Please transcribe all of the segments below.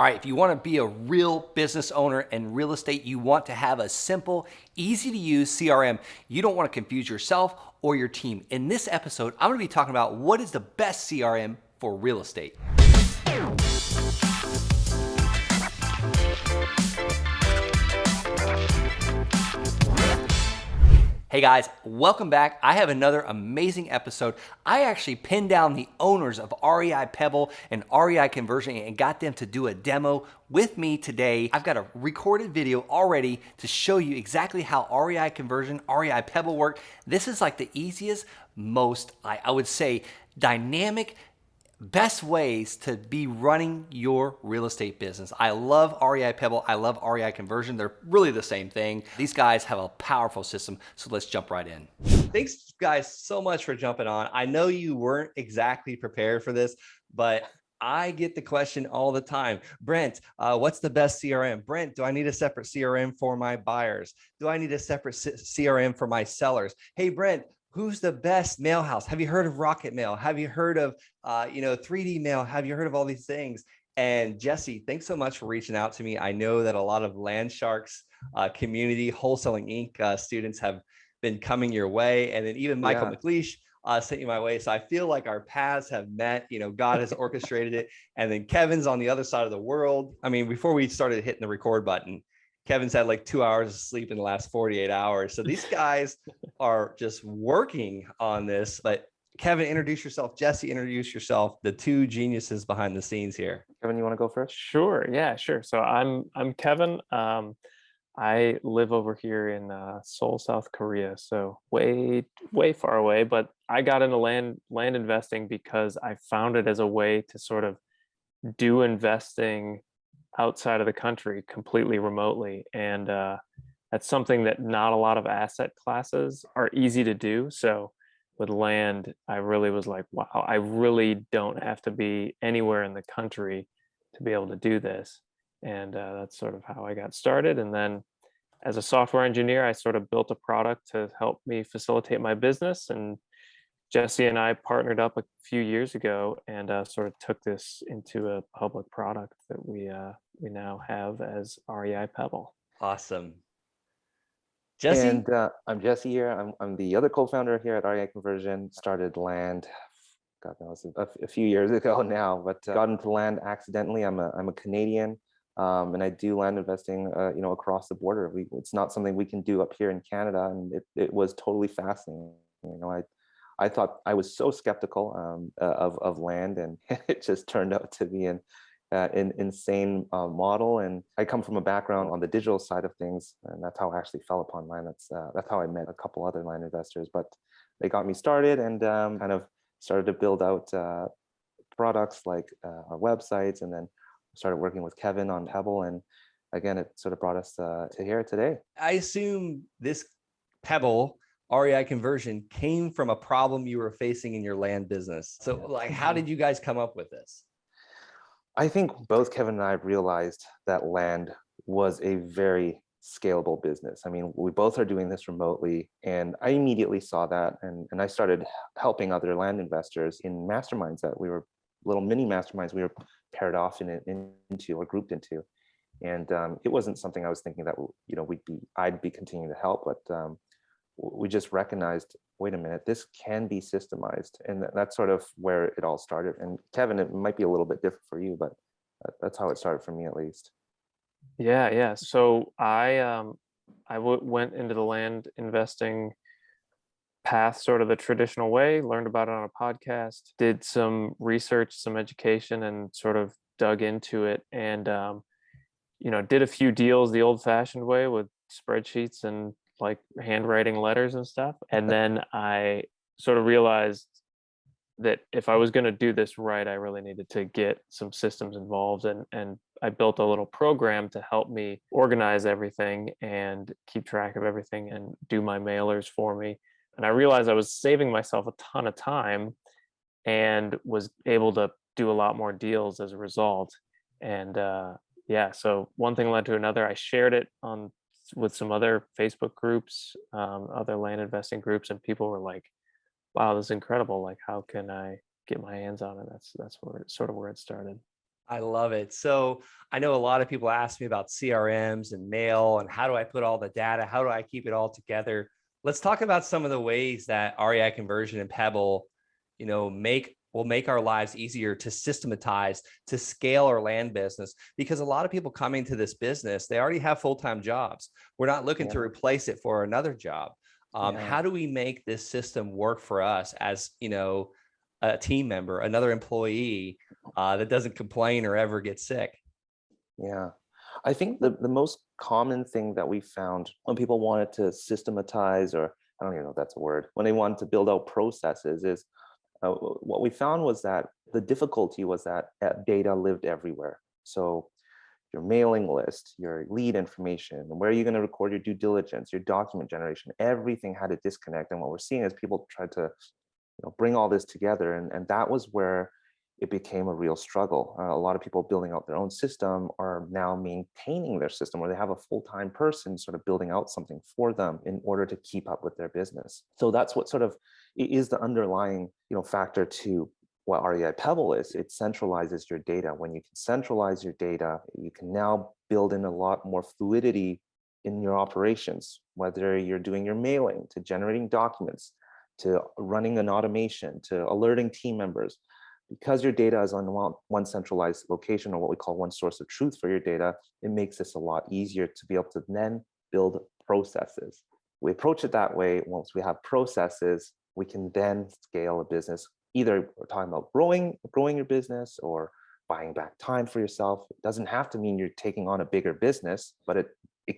All right, if you want to be a real business owner in real estate, you want to have a simple, easy to use CRM. You don't want to confuse yourself or your team. In this episode, I'm going to be talking about what is the best CRM for real estate. Hey guys, welcome back. I have another amazing episode. I actually pinned down the owners of REI Pebble and REI Conversion and got them to do a demo with me today. I've got a recorded video already to show you exactly how REI Conversion, REI Pebble work. This is like the easiest, most, I would say, dynamic, best ways to be running your real estate business. I love REI Pebble. I love REI Conversion. They're really the same thing. These guys have a powerful system. So let's jump right in. Thanks guys so much for jumping on. I know you weren't exactly prepared for this, but I get the question all the time. Brent, what's the best CRM? Brent, do I need a separate CRM for my buyers? Do I need a separate CRM for my sellers? Hey, Brent, who's the best mail house? Have you heard of Rocket Mail? Have you heard of 3D Mail? Have you heard of all these things? And Jesse, thanks so much for reaching out to me. I know that a lot of Land Sharks community wholesaling Inc. Students have been coming your way, and then even Michael McLeish sent you my way. So I feel like our paths have met. God has orchestrated it. And then Kevin's on the other side of the world. I mean, before we started hitting the record button, Kevin's had like 2 hours of sleep in the last 48 hours. So these guys are just working on this. But Kevin, introduce yourself. Jesse, introduce yourself. The two geniuses behind the scenes here. Kevin, you want to go first? Sure. Yeah, sure. So I'm Kevin. I live over here in Seoul, South Korea. So way far away. But I got into land investing because I found it as a way to sort of do investing outside of the country completely remotely, and that's something that not a lot of asset classes are easy to do. So with land, I really was like, wow, I really don't have to be anywhere in the country to be able to do this. And that's sort of how I got started. And then as a software engineer, I sort of built a product to help me facilitate my business. And Jesse and I partnered up a few years ago and sort of took this into a public product that we now have as REI Pebble. Awesome. Jesse? And I'm Jesse here. I'm the other co-founder here at REI Conversion. Started land, God knows, a few years ago now, but got into land accidentally. I'm a Canadian, and I do land investing, across the border. It's not something we can do up here in Canada, and it was totally fascinating. I thought I was so skeptical of land, and it just turned out to be an insane model. And I come from a background on the digital side of things, and that's how I actually fell upon land. That's how I met a couple other land investors. But they got me started, and kind of started to build out products like our websites, and then started working with Kevin on Pebble. And again, it sort of brought us to here today. I assume this Pebble REI Conversion came from a problem you were facing in your land business. So how did you guys come up with this? I think both Kevin and I realized that land was a very scalable business. I mean, we both are doing this remotely, and I immediately saw that, and I started helping other land investors in masterminds that we were little mini masterminds we were paired off into or grouped into. And it wasn't something I was thinking that I'd be continuing to help, but we just recognized, wait a minute, this can be systemized. And that's sort of where it all started. And Kevin, it might be a little bit different for you, but that's how it started for me, at least. Yeah. So I went into the land investing path sort of the traditional way, learned about it on a podcast, did some research, some education, and sort of dug into it, and did a few deals the old-fashioned way with spreadsheets and like handwriting letters and stuff. And then I sort of realized that if I was going to do this right, I really needed to get some systems involved. And I built a little program to help me organize everything and keep track of everything and do my mailers for me. And I realized I was saving myself a ton of time and was able to do a lot more deals as a result. And so one thing led to another. I shared it with some other Facebook groups, other land investing groups, and people were like, wow, this is incredible. Like, how can I get my hands on it? That's where it started. I love it. So I know a lot of people ask me about CRMs and mail and how do I put all the data? How do I keep it all together? Let's talk about some of the ways that REI Conversion and Pebble, will make our lives easier to systematize, to scale our land business. Because a lot of people coming to this business, they already have full-time jobs. We're not looking to Yeah, replace it for another job. yeah, How do we make this system work for us as, a team member, another employee that doesn't complain or ever get sick? yeah. I think the most common thing that we found when people wanted to systematize, or I don't even know if that's a word, when they wanted to build out processes is what we found was that the difficulty was that data lived everywhere. So your mailing list, your lead information, where are you going to record your due diligence, your document generation, everything had a disconnect. And what we're seeing is people tried to bring all this together. And that was where it became a real struggle. A lot of people building out their own system are now maintaining their system, where they have a full-time person sort of building out something for them in order to keep up with their business. So that's what sort of is the underlying factor to what REI Pebble is. It centralizes your data. When you can centralize your data, you can now build in a lot more fluidity in your operations, whether you're doing your mailing to generating documents, to running an automation, to alerting team members. Because your data is on one centralized location, or what we call one source of truth for your data, it makes this a lot easier to be able to then build processes. We approach it that way. Once we have processes, we can then scale a business. Either we're talking about growing your business or buying back time for yourself. It doesn't have to mean you're taking on a bigger business, but it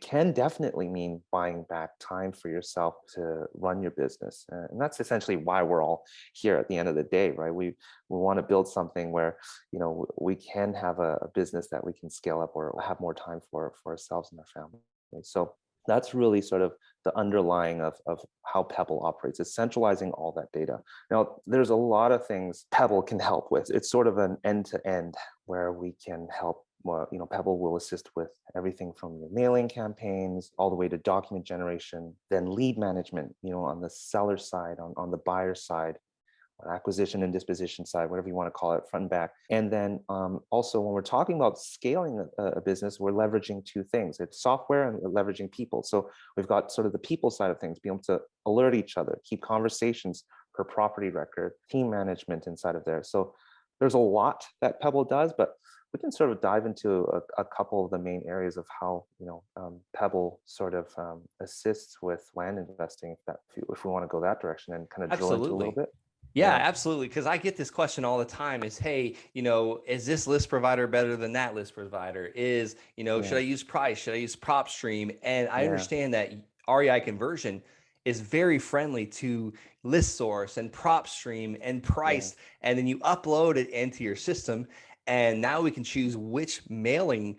can definitely mean buying back time for yourself to run your business. And that's essentially why we're all here at the end of the day, right? We want to build something where, we can have a business that we can scale up or have more time for ourselves and our family. So that's really sort of the underlying of how Pebble operates, is centralizing all that data. Now, there's a lot of things Pebble can help with. It's sort of an end-to-end where we can help. Well, Pebble will assist with everything from your mailing campaigns all the way to document generation, then lead management, on the seller side, on the buyer side, acquisition and disposition side, whatever you want to call it, front and back. And then also when we're talking about scaling a business, we're leveraging two things. It's software and we're leveraging people. So we've got sort of the people side of things, being able to alert each other, keep conversations per property record, team management inside of there. So there's a lot that Pebble does, but we can sort of dive into a couple of the main areas of how Pebble sort of assists with land investing, if we want to go that direction and kind of drill into a little Absolutely. bit. Yeah, Yeah, absolutely. Because I get this question all the time is, hey, is this list provider better than that list provider? Should yeah, I use price? Should I use prop stream? And I yeah, understand that REI conversion is very friendly to list source and prop stream and yeah, price. And then you upload it into your system. And now we can choose which mailing,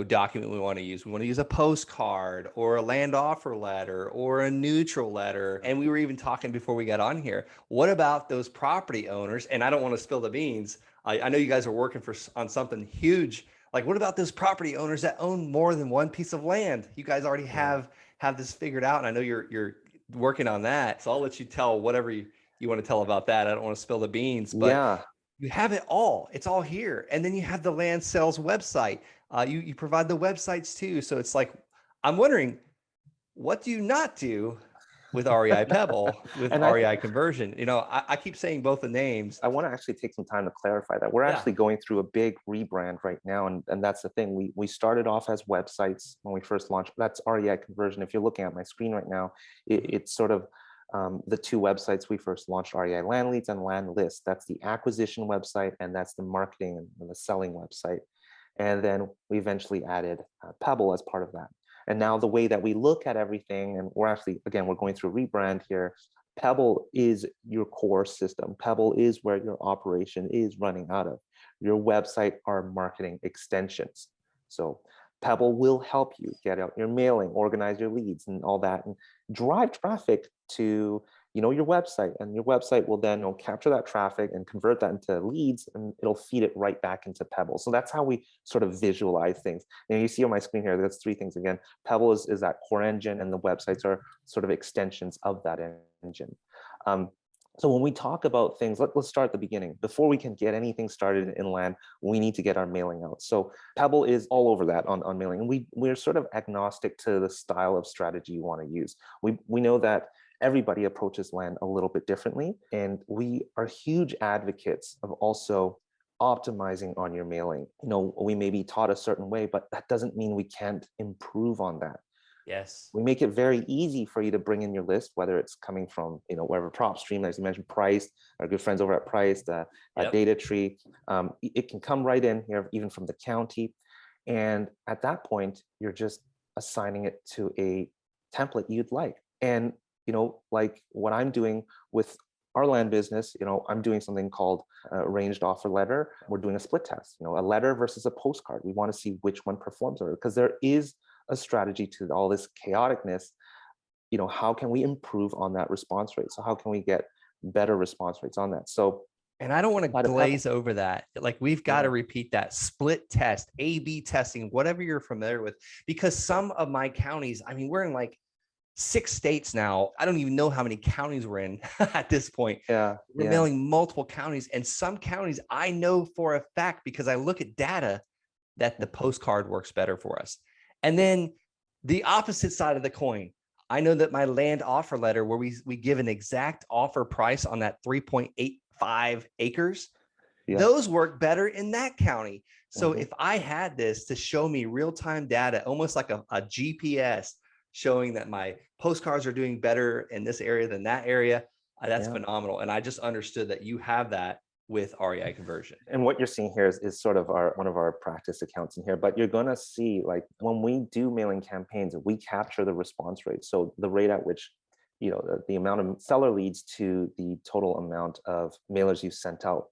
document we want to use. We want to use a postcard or a land offer letter or a neutral letter. And we were even talking before we got on here. What about those property owners? And I don't want to spill the beans. I know you guys are working on something huge. Like, what about those property owners that own more than one piece of land? You guys already yeah, have this figured out, and I know you're working on that. So I'll let you tell whatever you want to tell about that. I don't want to spill the beans, but yeah. you have it all. It's all here. And then you have the land sales website. You provide the websites too. So it's like, I'm wondering, what do you not do with REI Pebble, with And I think REI conversion? I keep saying both the names. I want to actually take some time to clarify that. We're Yeah. actually going through a big rebrand right now. And that's the thing. We started off as websites when we first launched. That's REI conversion. If you're looking at my screen right now, it's sort of the two websites we first launched: REI Land Leads and Land List. That's the acquisition website, and that's the marketing and the selling website. And then we eventually added Pebble as part of that. And now the way that we look at everything, and we're going through a rebrand here. Pebble is your core system. Pebble is where your operation is running out of. Your website are marketing extensions. So Pebble will help you get out your mailing, organize your leads and all that, and drive traffic to your website. And your website will then capture that traffic and convert that into leads, and it'll feed it right back into Pebble. So that's how we sort of visualize things. And you see on my screen here, that's three things again. Pebble is that core engine, and the websites are sort of extensions of that engine. So when we talk about things, let's start at the beginning. Before we can get anything started in land, we need to get our mailing out. So Pebble is all over that on mailing. And we're sort of agnostic to the style of strategy you want to use. We know that everybody approaches land a little bit differently. And we are huge advocates of also optimizing on your mailing. We may be taught a certain way, but that doesn't mean we can't improve on that. Yes. We make it very easy for you to bring in your list, whether it's coming from, wherever prop stream, as you mentioned, Price, our good friends over at Price, the data tree. It can come right in here, even from the county. And at that point, you're just assigning it to a template you'd like. And, like what I'm doing with our land business, I'm doing something called arranged offer letter. We're doing a split test, a letter versus a postcard. We want to see which one performs better, because there is a strategy to all this chaoticness. How can we improve on that response rate? So how can we get better response rates on that? So, and I don't want to glaze over that. Like, we've got to repeat that split test, A/B testing, whatever you're familiar with, because some of my counties, I mean, we're in like 6 states now. I don't even know how many counties we're in at this point. We're mailing multiple counties, and some counties I know for a fact, because I look at data, that the postcard works better for us. And then the opposite side of the coin, I know that my land offer letter, where we give an exact offer price on that 3.85 acres, those work better in that county. So if I had this to show me real-time data, almost like a GPS, showing that my postcards are doing better in this area than that area, that's phenomenal. And I just understood that you have that with REI conversion. And what you're seeing here is sort of one of our practice accounts in here, but you're going to see, like, when we do mailing campaigns, we capture the response rate. So the rate at which, the amount of seller leads to the total amount of mailers you sent out.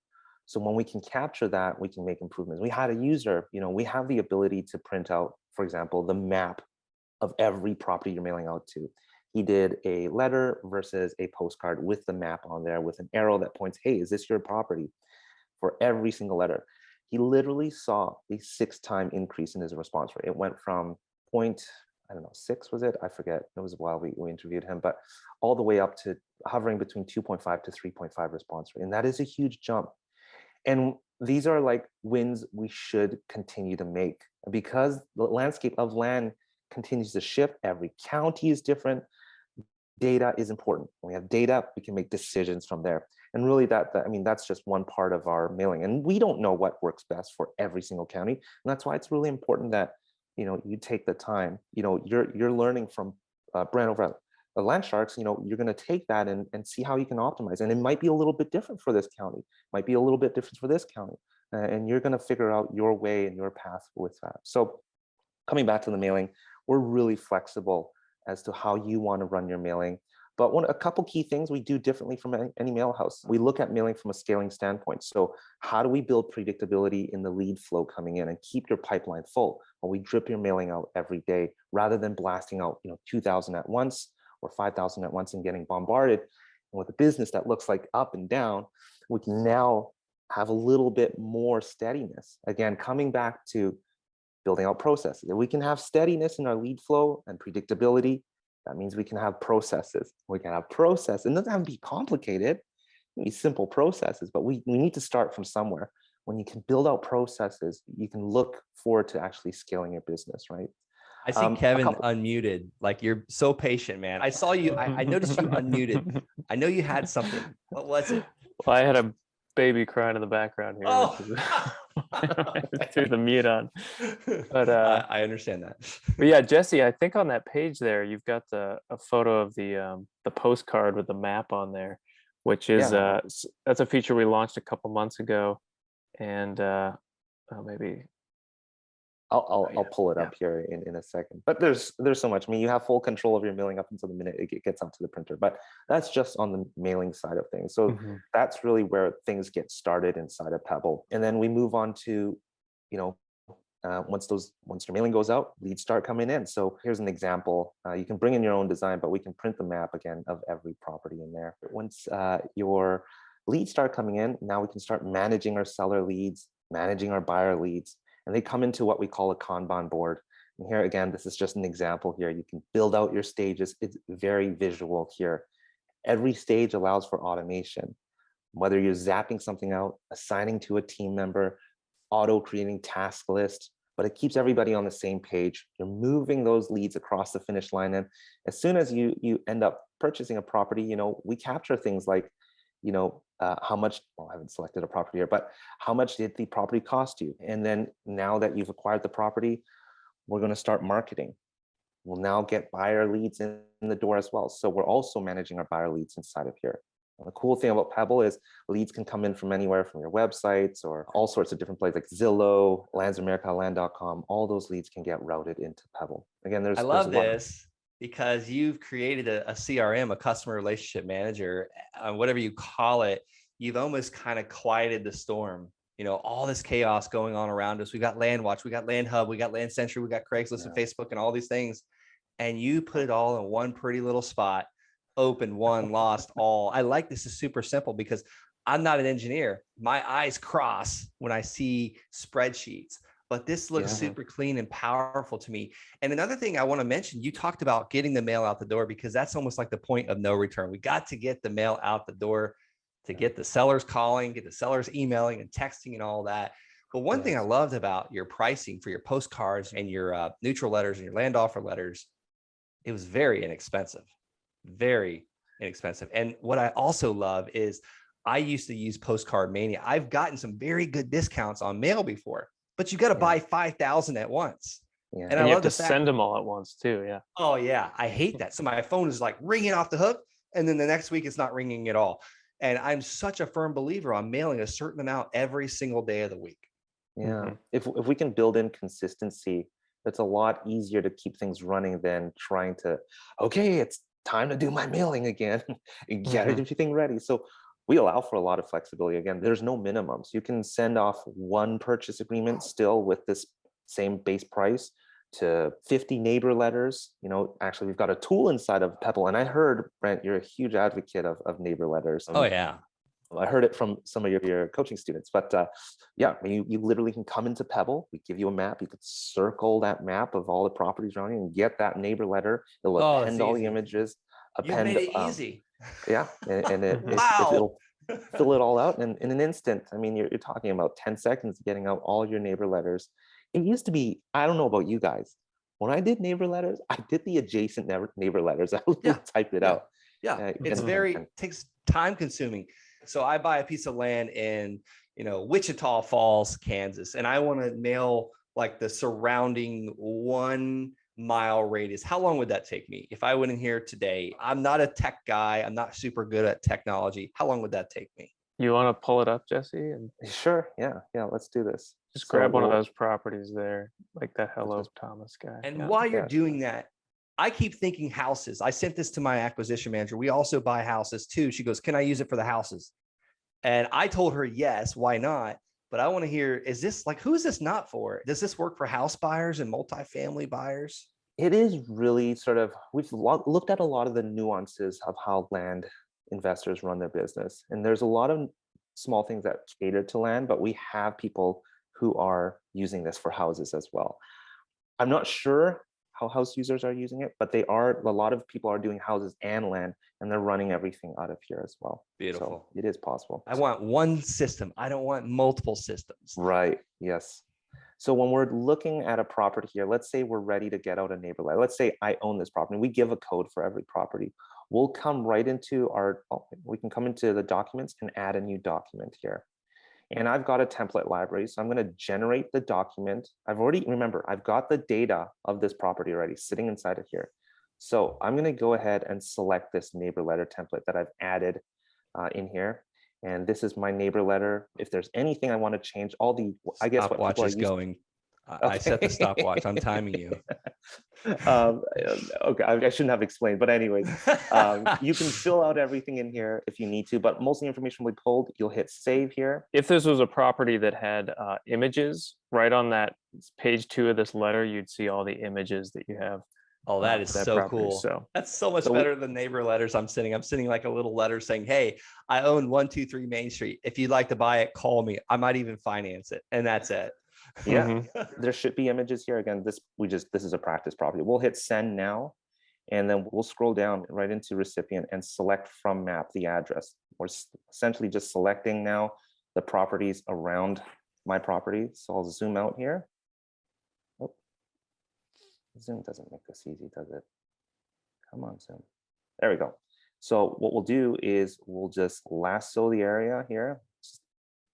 So when we can capture that, we can make improvements. We had a user, we have the ability to print out, for example, the map of every property you're mailing out to. He did a letter versus a postcard with the map on there with an arrow that points, hey, is this your property? For every single letter. He literally saw a 6-time increase in his response rate. It went from 6 was it? I forget. It was a while we interviewed him, but all the way up to hovering between 2.5 to 3.5 response rate. And that is a huge jump. And these are like wins we should continue to make, because the landscape of land continues to shift. Every county is different. Data is important. When we have data, we can make decisions from there. And really that's just one part of our mailing. And we don't know what works best for every single county. And that's why it's really important that, you take the time, you're learning from Brent over at Land Sharks, you're going to take that and see how you can optimize. And it might be a little bit different for this county, might be a little bit different for this county. And you're going to figure out your way and your path with that. So coming back to the mailing, we're really flexible as to how you want to run your mailing. But a couple key things we do differently from any mail house. We look at mailing from a scaling standpoint. So how do we build predictability in the lead flow coming in and keep your pipeline full? Well, we drip your mailing out every day rather than blasting out 2,000 at once or 5,000 at once and getting bombarded. And with a business that looks like up and down, we can now have a little bit more steadiness. Again, coming back to building out processes. If we can have steadiness in our lead flow and predictability, that means we can have processes. We can have processes. It doesn't have to be complicated. It can be simple processes, but we need to start from somewhere. When you can build out processes, you can look forward to actually scaling your business, right? I see Kevin unmuted. Like, you're so patient, man. I saw you. I noticed you unmuted. I know you had something. What was it? Well, I had a baby crying in the background here. Oh. Threw the mute on. But I understand that. But yeah, Jesse, I think on that page there, you've got a photo of the postcard with the map on there, which is that's a feature we launched a couple months ago, and maybe I'll pull it up here in a second. But there's so much. I mean, you have full control of your mailing up until the minute it gets out to the printer. But that's just on the mailing side of things. So that's really where things get started inside of Pebble. And then we move on to, once your mailing goes out, leads start coming in. So here's an example. You can bring in your own design, but we can print the map again of every property in there. Once your leads start coming in, now we can start managing our seller leads, managing our buyer leads. And they come into what we call a Kanban board. And here again, this is just an example here. You can build out your stages. It's very visual here. Every stage allows for automation, whether you're zapping something out, assigning to a team member, auto creating task list, but it keeps everybody on the same page. You're moving those leads across the finish line. And as soon as you end up purchasing a property, we capture things like, how much, well, I haven't selected a property here, but how much did the property cost you? And then now that you've acquired the property, we're going to start marketing. We'll now get buyer leads in the door as well. So we're also managing our buyer leads inside of here. And the cool thing about Pebble is leads can come in from anywhere, from your websites or all sorts of different places like Zillow, Lands America, Land.com. All those leads can get routed into Pebble. Again, I love this because you've created a CRM, a customer relationship manager, whatever you call it. You've almost kind of quieted the storm. All this chaos going on around us. We got Land Watch, we got Land Hub, we got Land Century, we got Craigslist and Facebook and all these things. And you put it all in one pretty little spot, open one, lost all. I like this is super simple because I'm not an engineer. My eyes cross when I see spreadsheets, but this looks super clean and powerful to me. And another thing I want to mention, you talked about getting the mail out the door because that's almost like the point of no return. We got to get the mail out the door to get the sellers calling, get the sellers emailing and texting and all that. But one thing I loved about your pricing for your postcards and your neutral letters and your land offer letters, it was very inexpensive. Very inexpensive. And what I also love is I used to use Postcard Mania. I've gotten some very good discounts on mail before, but you got to buy 5,000 at once. Yeah. And I love to send them all at once too. Yeah. Oh yeah. I hate that. So my phone is like ringing off the hook. And then the next week it's not ringing at all. And I'm such a firm believer on mailing a certain amount every single day of the week. Yeah. If we can build in consistency, it's a lot easier to keep things running than trying to, okay, it's time to do my mailing again and get everything ready. So we allow for a lot of flexibility. Again, there's no minimums. You can send off one purchase agreement still with this same base price to 50 neighbor letters. Actually, we've got a tool inside of Pebble. And I heard, Brent, you're a huge advocate of neighbor letters. Oh, yeah. I heard it from some of your coaching students, but yeah, you literally can come into Pebble. We give you a map. You could circle that map of all the properties around you and get that neighbor letter. It'll append all the images. You made it easy. Yeah, and it'll fill it all out in an instant. I mean, you're talking about 10 seconds getting out all your neighbor letters. It used to be, I don't know about you guys, when I did neighbor letters, I did the adjacent neighbor letters. I would type it out. Yeah, it's takes time consuming. So I buy a piece of land in, Wichita Falls, Kansas, and I want to mail like the surrounding 1 mile radius. How long would that take me? If I went in here today, I'm not a tech guy. I'm not super good at technology. How long would that take me? You want to pull it up, Jesse? And Sure. Yeah. Let's do this. Just grab one of those properties there, like that Hello Thomas guy. And while you're doing that, I keep thinking houses. I sent this to my acquisition manager. We also buy houses too. She goes, can I use it for the houses? And I told her, yes, why not? But I want to hear, is this like, who is this not for? Does this work for house buyers and multifamily buyers? It is really we've looked at a lot of the nuances of how land investors run their business. And there's a lot of small things that cater to land, but we have people who are using this for houses as well. I'm not sure how house users are using it, but a lot of people are doing houses and land, and they're running everything out of here as well. Beautiful. So it is possible. I want one system. I don't want multiple systems. Right. Yes. So when we're looking at a property here, let's say we're ready to get out a neighbor letter. Let's say I own this property. We give a code for every property. We'll come right into we can come into the documents and add a new document here. And I've got a template library. So I'm going to generate the document. I've got the data of this property already sitting inside of here. So I'm going to go ahead and select this neighbor letter template that I've added in here. And this is my neighbor letter. If there's anything I want to change, Stopwatch is going. I set the stopwatch. I'm timing you. Okay, I shouldn't have explained, but anyways, you can fill out everything in here if you need to, but most of the information will be pulled. You'll hit save here. If this was a property that had images, right on that page 2 of this letter, you'd see all the images that you have. Oh, that is so property. cool. So that's so much better than neighbor letters I'm sending. I'm sending like a little letter saying, hey, I own 123 Main Street. If you'd like to buy it, call me. I might even finance it. And that's it. Yeah, there should be images here. Again, this is a practice property. We'll hit send now. And then we'll scroll down right into recipient and select from map the address. We're essentially just selecting now the properties around my property. So I'll zoom out here. Oh, Zoom doesn't make this easy, does it? Come on, Zoom. There we go. So what we'll do is we'll just lasso the area here, just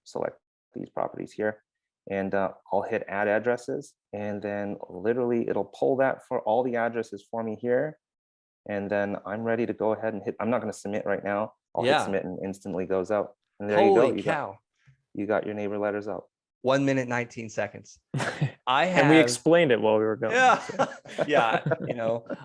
select these properties here, and I'll hit add addresses, and then literally it'll pull that for all the addresses for me here. And then I'm ready to go ahead and hit, I'm not going to submit right now. I'll hit submit and instantly goes out. And there Holy you go. cow. You got your neighbor letters out. 1 minute, 19 seconds. I have, and we explained it while we were going. Yeah. Yeah.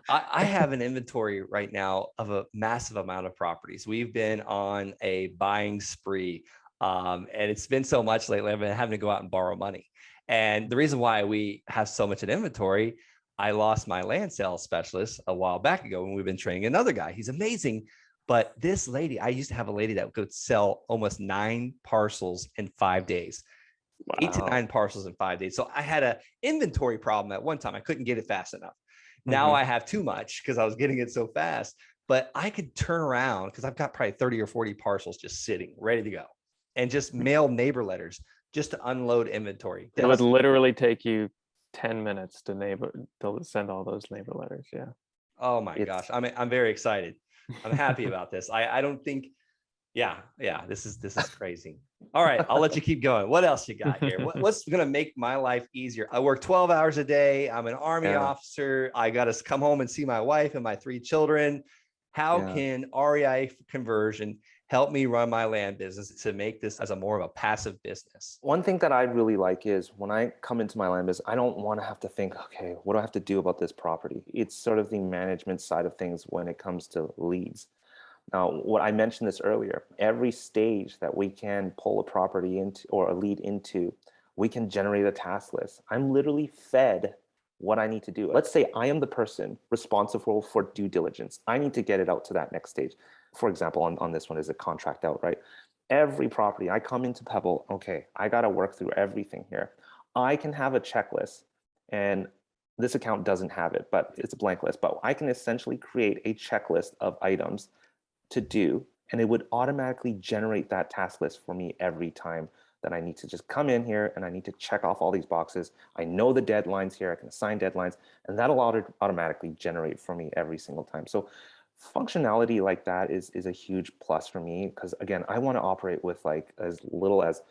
I have an inventory right now of a massive amount of properties. We've been on a buying spree. And it's been so much lately. I've been having to go out and borrow money. And the reason why we have so much in inventory, I lost my land sales specialist a while back ago when we've been training another guy. He's amazing. But this lady, I used to have a lady that could sell almost 9 parcels in 5 days. Wow. 8 to 9 parcels in 5 days. So I had an inventory problem at one time. I couldn't get it fast enough. Now I have too much because I was getting it so fast. But I could turn around because I've got probably 30 or 40 parcels just sitting ready to go and just mail neighbor letters just to unload inventory. It would literally take you 10 minutes to send all those neighbor letters. Yeah. Oh my gosh. I'm very excited. I'm happy about this. I don't think, yeah, this is crazy. All right, I'll let you keep going. What else you got here? What's going to make my life easier? I work 12 hours a day. I'm an Army officer. I got to come home and see my wife and my 3 children. How can REI conversion help me run my land business to make this as a more of a passive business? One thing that I really like is when I come into my land business, I don't want to have to think, okay, what do I have to do about this property? It's sort of the management side of things when it comes to leads. Now, what I mentioned this earlier, every stage that we can pull a property into or a lead into, we can generate a task list. I'm literally fed what I need to do. Let's say I am the person responsible for due diligence. I need to get it out to that next stage. For example, on this one is a contract out, right? Every property, I come into Pebble, okay, I got to work through everything here. I can have a checklist, and this account doesn't have it, but it's a blank list, but I can essentially create a checklist of items to do, and it would automatically generate that task list for me every time that I need to just come in here and I need to check off all these boxes. I know the deadlines here, I can assign deadlines, and that'll automatically generate for me every single time. So functionality like that is a huge plus for me, because again, I want to operate with like as little as,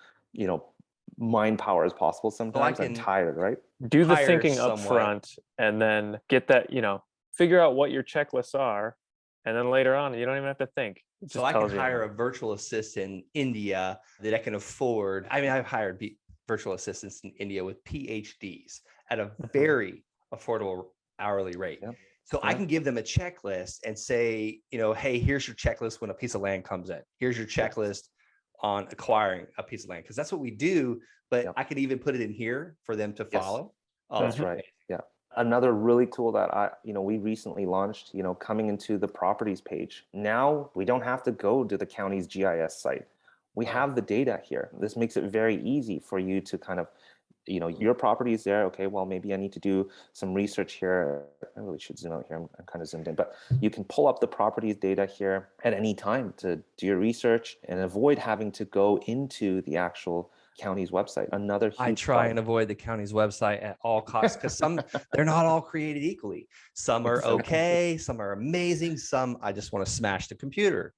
mind power as possible. Sometimes I'm tired, right? Do the thinking up front and then get that, figure out what your checklists are. And then later on, you don't even have to think. So I can hire a virtual assistant in India that I can afford. I mean, I've hired virtual assistants in India with PhDs at a very affordable hourly rate. So I can give them a checklist and say, hey, here's your checklist when a piece of land comes in. Here's your checklist on acquiring a piece of land, because that's what we do. But I could even put it in here for them to follow. Oh, that's right. Yeah. Another really cool that we recently launched, coming into the properties page. Now we don't have to go to the county's GIS site. We have the data here. This makes it very easy for you to kind of, your property is there. Okay, well, maybe I need to do some research here. I really should zoom out here. I'm kind of zoomed in, but you can pull up the properties data here at any time to do your research and avoid having to go into the actual county's website. Another huge I try and avoid the county's website at all costs, because they're not all created equally. Some are okay, some are amazing, some I just want to smash the computer.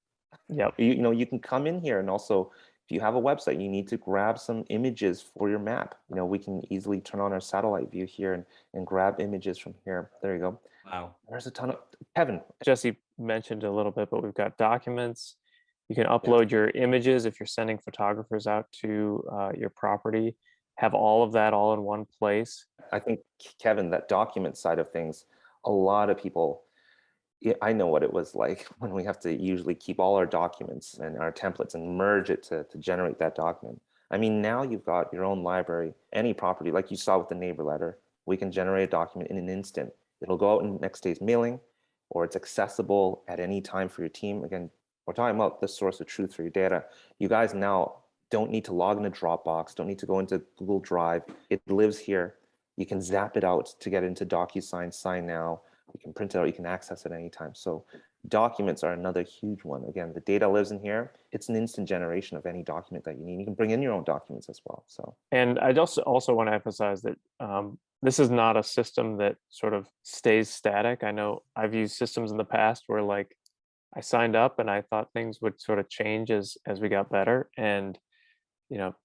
Yeah, you can come in here, and also if you have a website, you need to grab some images for your map. We can easily turn on our satellite view here and grab images from here. There you go. Wow. There's a ton of Kevin. Jesse mentioned a little bit, but we've got documents. You can upload your images if you're sending photographers out to your property. Have all of that all in one place. I think, Kevin, that document side of things, a lot of people, I know what it was like when we have to usually keep all our documents and our templates and merge it to generate that document. I mean, now you've got your own library, any property, like you saw with the neighbor letter, we can generate a document in an instant. It'll go out in next day's mailing, or it's accessible at any time for your team. Again, we're talking about the source of truth for your data. You guys now don't need to log into Dropbox, don't need to go into Google Drive. It lives here. You can zap it out to get into DocuSign, Sign Now. You can print it out, you can access it anytime. So documents are another huge one. Again, the data lives in here. It's an instant generation of any document that you need. You can bring in your own documents as well. So, And I also want to emphasize that this is not a system that sort of stays static. I know I've used systems in the past where like I signed up and I thought things would sort of change as we got better. And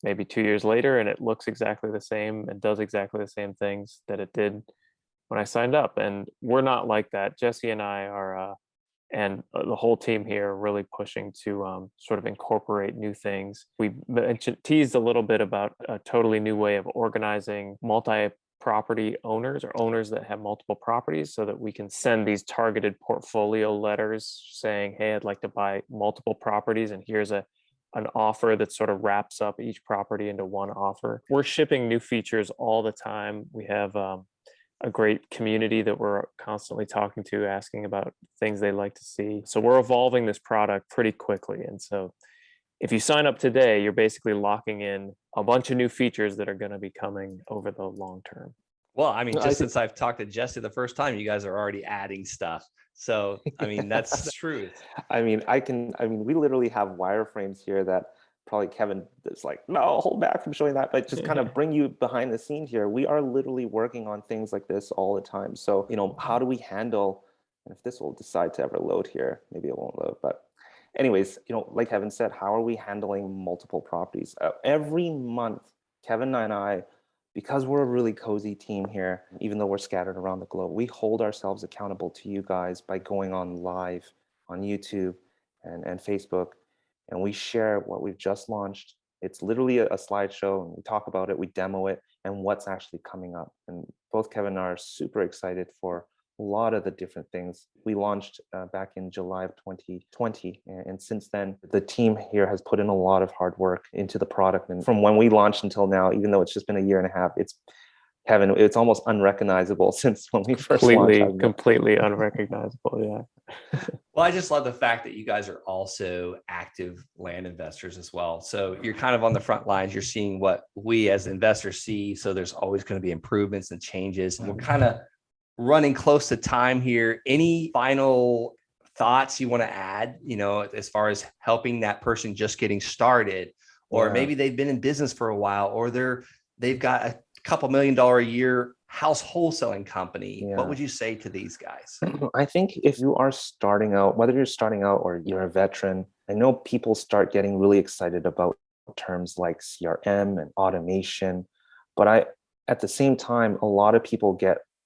maybe 2 years later, and it looks exactly the same and does exactly the same things that it did when I signed up. And we're not like that. Jesse and I are, and the whole team here are really pushing to sort of incorporate new things. We teased a little bit about a totally new way of organizing multi-property owners or owners that have multiple properties, so that we can send these targeted portfolio letters saying, hey, I'd like to buy multiple properties, and here's an offer that sort of wraps up each property into one offer. We're shipping new features all the time. We have a great community that we're constantly talking to, asking about things they like to see. So we're evolving this product pretty quickly. And so if you sign up today, you're basically locking in a bunch of new features that are going to be coming over the long term. Well, I mean, just since I've talked to Jesse the first time, you guys are already adding stuff. So, I mean, that's the truth. I mean, we literally have wireframes here that probably Kevin is like, no, hold back from showing that, but just kind of bring you behind the scenes here. We are literally working on things like this all the time. So, how do we handle, and if this will decide to ever load here, maybe it won't load, but anyways, like Kevin said, how are we handling multiple properties? Every month, Kevin and I, because we're a really cozy team here, even though we're scattered around the globe, we hold ourselves accountable to you guys by going on live on YouTube and Facebook, and we share what we've just launched. It's literally a slideshow, and we talk about it, we demo it, and what's actually coming up. And both Kevin and I are super excited for a lot of the different things. We launched back in July of 2020. And since then, the team here has put in a lot of hard work into the product. And from when we launched until now, even though it's just been a year and a half, Kevin, it's almost unrecognizable since when we first launched. Completely unrecognizable, yeah. Well, I just love the fact that you guys are also active land investors as well. So you're kind of on the front lines. You're seeing what we as investors see. So there's always going to be improvements and changes. And we're kind of running close to time here. Any final thoughts you want to add, as far as helping that person just getting started, or maybe they've been in business for a while, or they've got a couple $1 million a year house wholesaling company. Yeah. What would you say to these guys? I think if you are starting out, whether you're starting out or you're a veteran, I know people start getting really excited about terms like CRM and automation, but at the same time, a lot of people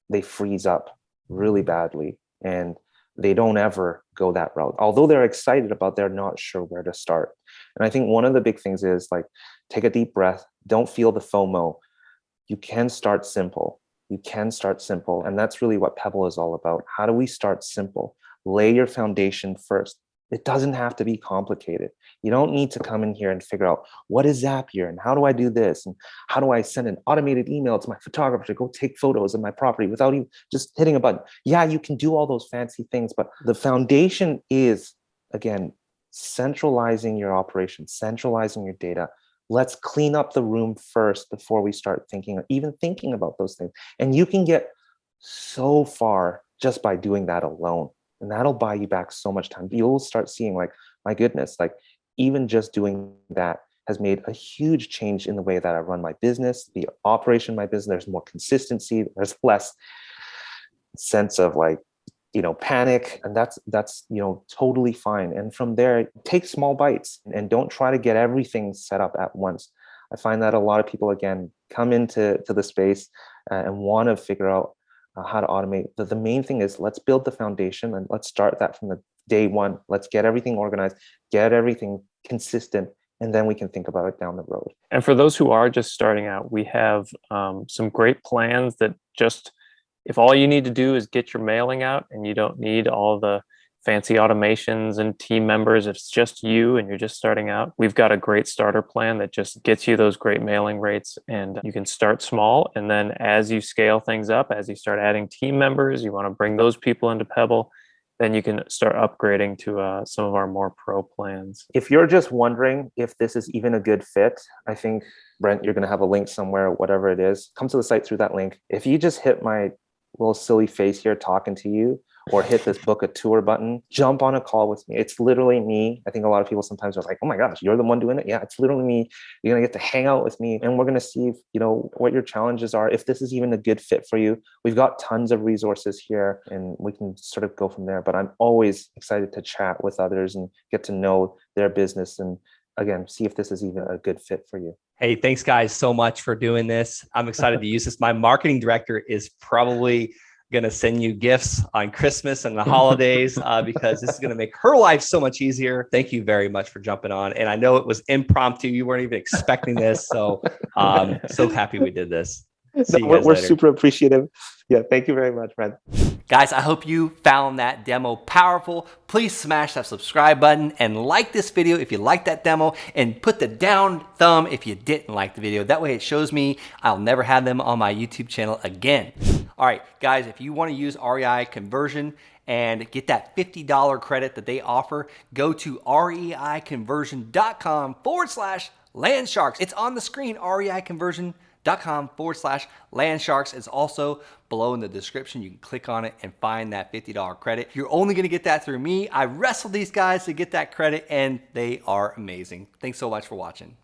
they freeze up really badly and they don't ever go that route. Although they're excited they're not sure where to start. And I think one of the big things is like, take a deep breath, don't feel the FOMO. You can start simple. And that's really what Pebble is all about. How do we start simple? Lay your foundation first. It doesn't have to be complicated. You don't need to come in here and figure out what is Zapier and how do I do this? And how do I send an automated email to my photographer to go take photos of my property without even just hitting a button? Yeah, you can do all those fancy things, but the foundation is, again, centralizing your operation, centralizing your data. Let's clean up the room first before we start thinking about those things. And you can get so far just by doing that alone. And that'll buy you back so much time. You'll start seeing like, my goodness, like even just doing that has made a huge change in the way that I run my business, the operation of my business. There's more consistency. There's less sense of like, panic. And that's totally fine. And from there, take small bites and don't try to get everything set up at once. I find that a lot of people, again, come into the space and want to figure out how to automate. The main thing is let's build the foundation and let's start that from the day one. Let's get everything organized, get everything consistent, and then we can think about it down the road. And for those who are just starting out, we have some great plans that if all you need to do is get your mailing out and you don't need all the fancy automations and team members, if it's just you and you're just starting out, we've got a great starter plan that just gets you those great mailing rates. And you can start small. And then as you scale things up, as you start adding team members, you want to bring those people into Pebble, then you can start upgrading to some of our more pro plans. If you're just wondering if this is even a good fit, I think, Brent, you're going to have a link somewhere, whatever it is. Come to the site through that link. If you just hit my little silly face here talking to you, or hit this book a tour button, jump on a call with me. It's literally me. I think a lot of people sometimes are like, oh my gosh, you're the one doing it. Yeah, it's literally me. You're going to get to hang out with me, and we're going to see if, what your challenges are, if this is even a good fit for you. We've got tons of resources here, and we can sort of go from there. But I'm always excited to chat with others and get to know their business, and again, see if this is even a good fit for you. Hey, thanks guys so much for doing this. I'm excited to use this. My marketing director is probably going to send you gifts on Christmas and the holidays because this is going to make her life so much easier. Thank you very much for jumping on. And I know it was impromptu. You weren't even expecting this. So so happy we did this. See you guys We're later. super appreciative. Yeah, thank you very much, Brent. Guys, I hope you found that demo powerful. Please smash that subscribe button and like this video if you liked that demo, and put the down thumb if you didn't like the video. That way it shows me I'll never have them on my YouTube channel again. All right, guys, if you want to use REI Conversion and get that $50 credit that they offer, go to reiconversion.com/landsharks. It's on the screen, reiconversion.com/landsharks. It's also below in the description. You can click on it and find that $50 credit. You're only going to get that through me. I wrestled these guys to get that credit, and they are amazing. Thanks so much for watching.